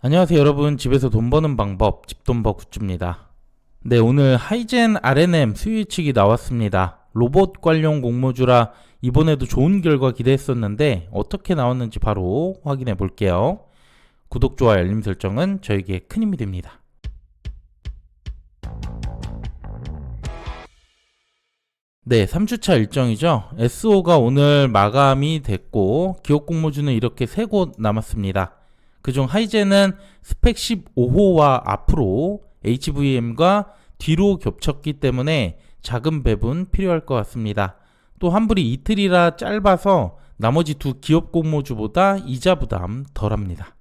안녕하세요 여러분, 집에서 돈 버는 방법 집돈버 굿즈입니다. 네, 오늘 하이젠 R&M 수요 예측이 나왔습니다. 로봇 관련 공모주라 이번에도 좋은 결과 기대했었는데 어떻게 나왔는지 바로 확인해 볼게요. 구독, 좋아요, 알림 설정은 저에게 큰 힘이 됩니다. 네, 3주차 일정이죠. SO가 오늘 마감이 됐고 기업 공모주는 이렇게 3곳 남았습니다. 그중 하이젠은 스펙 15호와 앞으로 HVM과 뒤로 겹쳤기 때문에 작은 배분 필요할 것 같습니다. 또 환불이 이틀이라 짧아서 나머지 두 기업 공모주보다 이자 부담 덜합니다.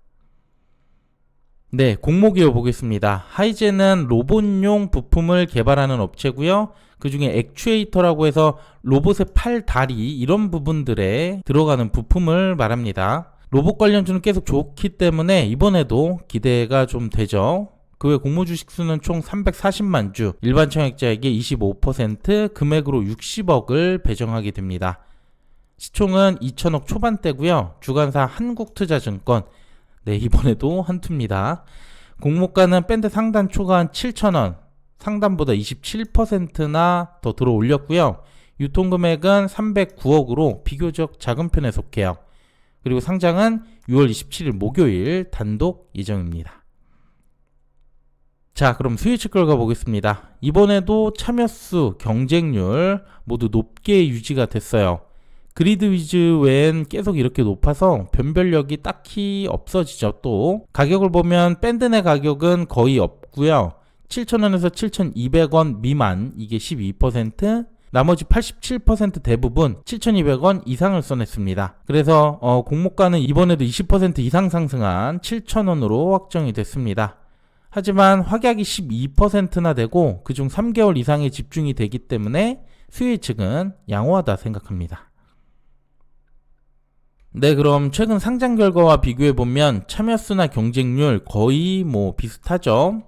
네, 공모기업 보겠습니다. 하이젠은 로봇용 부품을 개발하는 업체고요. 그 중에 액추에이터라고 해서 로봇의 팔, 다리 이런 부분들에 들어가는 부품을 말합니다. 로봇 관련주는 계속 좋기 때문에 이번에도 기대가 좀 되죠. 그 외 공모주식 수는 총 340만 주, 일반 청약자에게 25% 금액으로 60억을 배정하게 됩니다. 시총은 2천억 초반대고요. 주관사 한국투자증권, 네, 이번에도 한투입니다. 공모가는 밴드 상단 초과 7천원, 상단보다 27%나 더 들어 올렸고요. 유통금액은 309억으로 비교적 작은 편에 속해요. 그리고 상장은 6월 27일 목요일 단독 예정입니다. 자, 그럼 수요 예측 결과 보겠습니다. 이번에도 참여수, 경쟁률 모두 높게 유지가 됐어요. 그리드 위즈 외엔 계속 이렇게 높아서 변별력이 딱히 없어지죠. 또 가격을 보면 밴드 내 가격은 거의 없고요. 7,000원에서 7,200원 미만, 이게 12%, 나머지 87% 대부분 7,200원 이상을 써냈습니다. 그래서 공모가는 이번에도 20% 이상 상승한 7,000원으로 확정이 됐습니다. 하지만 확약이 12%나 되고 그중 3개월 이상에 집중이 되기 때문에 수요 예측은 양호하다 생각합니다. 네, 그럼 최근 상장 결과와 비교해보면 참여수나 경쟁률 거의 비슷하죠.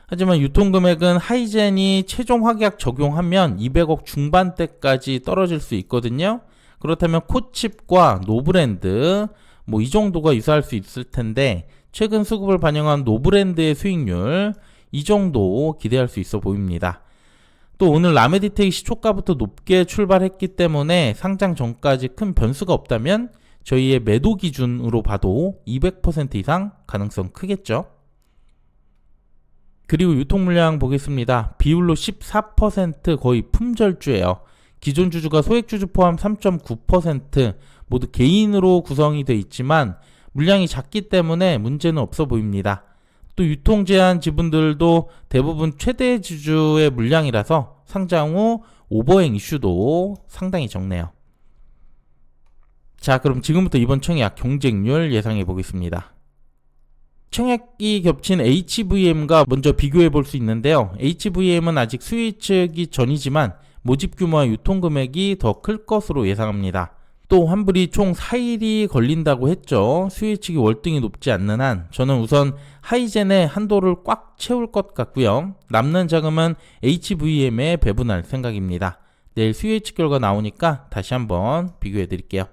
하지만 유통금액은 하이젠이 최종 확약 적용하면 200억 중반대까지 떨어질 수 있거든요. 그렇다면 코칩과 노브랜드 이 정도가 유사할 수 있을 텐데 최근 수급을 반영한 노브랜드의 수익률 이 정도 기대할 수 있어 보입니다. 또 오늘 라메디텍이 시초가부터 높게 출발했기 때문에 상장 전까지 큰 변수가 없다면 저희의 매도 기준으로 봐도 200% 이상 가능성 크겠죠. 그리고 유통 물량 보겠습니다. 비율로 14% 거의 품절주예요. 기존 주주가 소액 주주 포함 3.9% 모두 개인으로 구성이 되어 있지만 물량이 작기 때문에 문제는 없어 보입니다. 또 유통 제한 지분들도 대부분 최대 주주의 물량이라서 상장 후 오버행 이슈도 상당히 적네요. 자, 그럼 지금부터 이번 청약 경쟁률 예상해 보겠습니다. 청약이 겹친 HVM과 먼저 비교해 볼 수 있는데요. HVM은 아직 수요 예측이 전이지만 모집 규모와 유통 금액이 더 클 것으로 예상합니다. 또 환불이 총 4일이 걸린다고 했죠. 수요 예측이 월등히 높지 않는 한 저는 우선 하이젠의 한도를 꽉 채울 것 같고요. 남는 자금은 HVM에 배분할 생각입니다. 내일 수요 예측 결과 나오니까 다시 한번 비교해 드릴게요.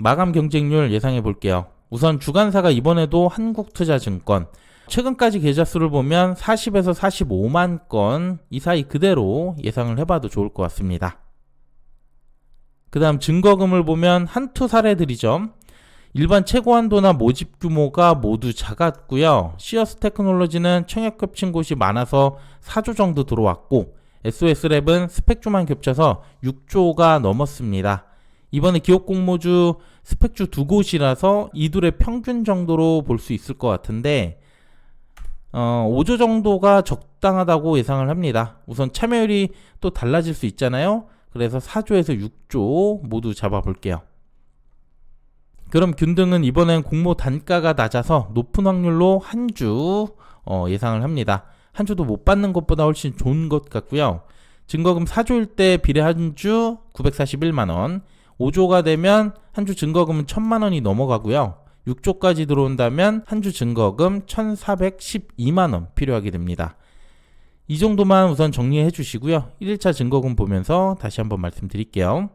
마감 경쟁률 예상해 볼게요. 우선 주관사가 이번에도 한국투자증권, 최근까지 계좌 수를 보면 40에서 45만 건 이 사이 그대로 예상을 해봐도 좋을 것 같습니다. 그 다음 증거금을 보면 한투 사례들이죠. 일반 최고 한도나 모집 규모가 모두 작았고요. 시어스 테크놀로지는 청약 겹친 곳이 많아서 4조 정도 들어왔고 SOS랩은 스펙주만 겹쳐서 6조가 넘었습니다. 이번에 기업 공모주 스펙주 두 곳이라서 이 둘의 평균 정도로 볼 수 있을 것 같은데 5조 정도가 적당하다고 예상을 합니다. 우선 참여율이 또 달라질 수 있잖아요. 그래서 4조에서 6조 모두 잡아볼게요. 그럼 균등은 이번엔 공모 단가가 낮아서 높은 확률로 한 주 예상을 합니다. 한 주도 못 받는 것보다 훨씬 좋은 것 같고요. 증거금 4조일 때 비례 한 주 941만원, 5조가 되면 한 주 증거금은 1000만원이 넘어가고요. 6조까지 들어온다면 한 주 증거금 1412만원 필요하게 됩니다. 이 정도만 우선 정리해 주시고요. 1일차 증거금 보면서 다시 한번 말씀드릴게요.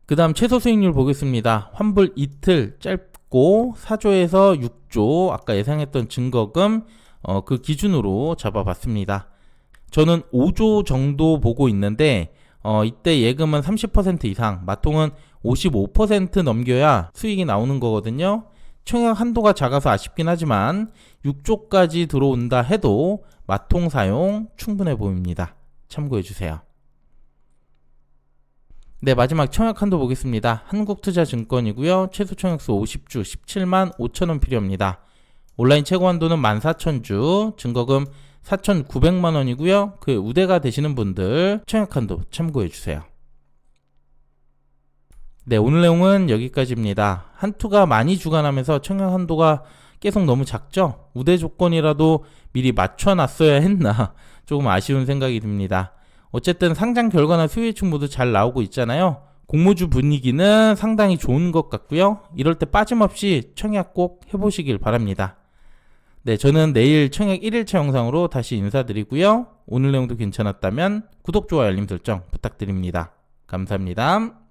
그 다음 최소 수익률 보겠습니다. 환불 이틀 받고 4조에서 6조 아까 예상했던 증거금 그 기준으로 잡아봤습니다. 저는 5조 정도 보고 있는데 이때 예금은 30% 이상, 마통은 55% 넘겨야 수익이 나오는 거거든요. 청약 한도가 작아서 아쉽긴 하지만 6조까지 들어온다 해도 마통 사용 충분해 보입니다. 참고해주세요. 네, 마지막 청약 한도 보겠습니다. 한국투자증권이고요. 최소 청약수 50주 17만 5천원 필요합니다. 온라인 최고 한도는 14,000주, 증거금 4,900만원이고요. 그 우대가 되시는 분들 청약 한도 참고해주세요. 네, 오늘 내용은 여기까지입니다. 한투가 많이 주관하면서 청약 한도가 계속 너무 작죠? 우대 조건이라도 미리 맞춰놨어야 했나 조금 아쉬운 생각이 듭니다. 어쨌든 상장 결과나 수혜충 모두 잘 나오고 있잖아요. 공모주 분위기는 상당히 좋은 것 같고요. 이럴 때 빠짐없이 청약 꼭 해보시길 바랍니다. 네, 저는 내일 청약 1일차 영상으로 다시 인사드리고요. 오늘 내용도 괜찮았다면 구독, 좋아요, 알림 설정 부탁드립니다. 감사합니다.